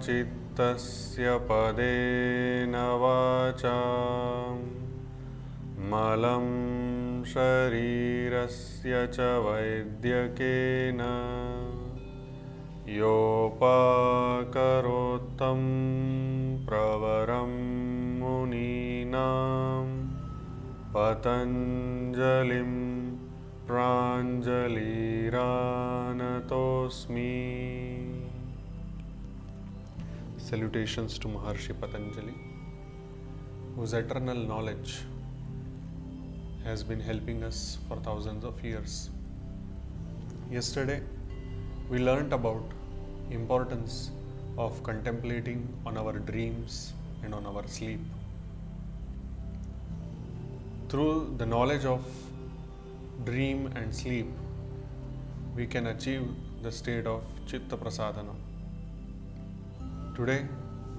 चित्तस्य पदेन वाचा मलं शरीरस्य च वैद्यकेन योपाकरोत्तं प्रवरं मुनीनां पतञ्जलिं प्राञ्जलिरानतोऽस्मि. Salutations to Maharshi Patanjali, whose eternal knowledge has been helping us for thousands of years. Yesterday, we learnt about importance of contemplating on our dreams and on our sleep. Through the knowledge of dream and sleep, we can achieve the state of Chitta Prasadana. Today,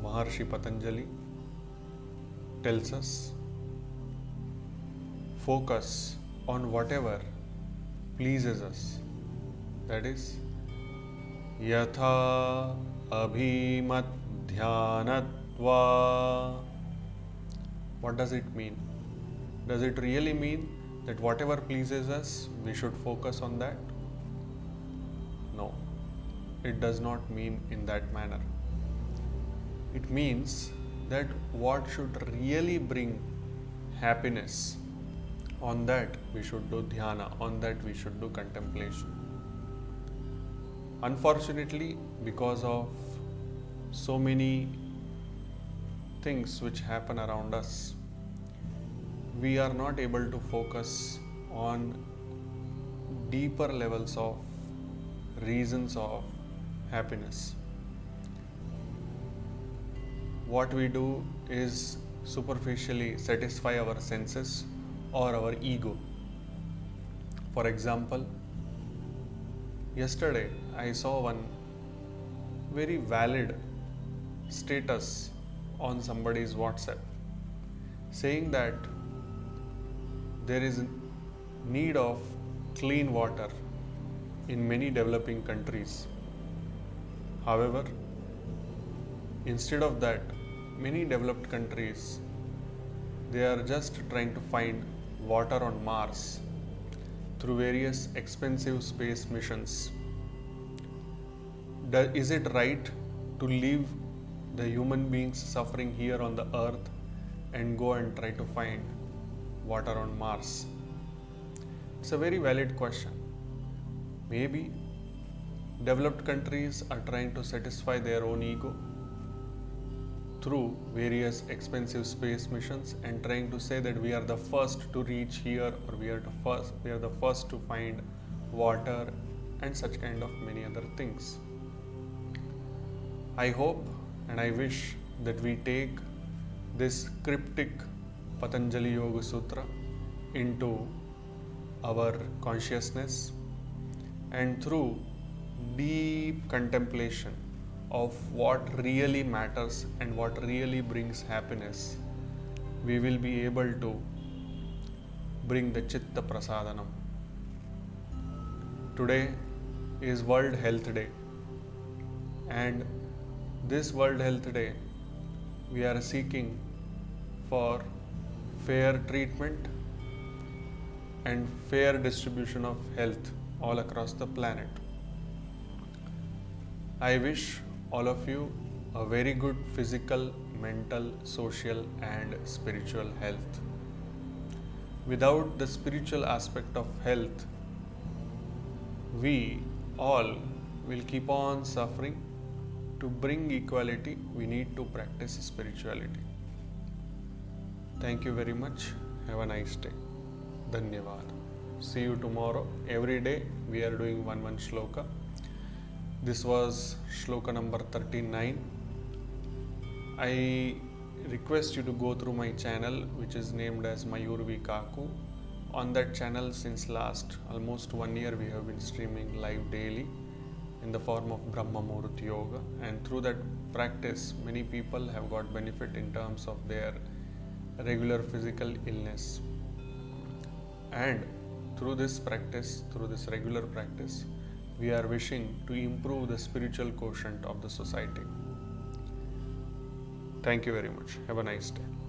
Maharshi Patanjali tells us, focus on whatever pleases us. That is, yatha abhimadhyanatva. What does it mean? Does it really mean that whatever pleases us, we should focus on that? No, it does not mean in that manner. It means that what should really bring happiness, on that we should do dhyana, on that we should do contemplation. Unfortunately, because of so many things which happen around us, we are not able to focus on deeper levels of reasons of happiness. What we do is superficially satisfy our senses or our ego. For example, yesterday I saw one very valid status on somebody's WhatsApp saying that there is need of clean water in many developing countries. However, instead of that, many developed countries, they are just trying to find water on Mars through various expensive space missions. Is it right to leave the human beings suffering here on the earth and go and try to find water on Mars? It's a very valid question. Maybe developed countries are trying to satisfy their own ego through various expensive space missions and trying to say that we are the first to reach here, or we are the first to find water and such kind of many other things. I hope and I wish that we take this cryptic Patanjali Yoga Sutra into our consciousness, and through deep contemplation of what really matters and what really brings happiness, we will be able to bring the Chitta Prasadanam. Today is World Health Day, and this World Health Day we are seeking for fair treatment and fair distribution of health all across the planet. I wish all of you a very good physical, mental, social and spiritual health. Without the spiritual aspect of health, we all will keep on suffering. To bring equality, we need to practice spirituality. Thank you very much. Have a nice day. Dhanyavad. See you tomorrow. Every day we are doing one shloka. This was shloka number 39. I request you to go through my channel, which is named as Mayur V Kaku. On that channel, since last almost 1 year, we have been streaming live daily in the form of Brahma Muhurt Yoga, and through that practice, many people have got benefit in terms of their regular physical illness. And through this practice, through this regular practice, we are wishing to improve the spiritual quotient of the society. Thank you very much. Have a nice day.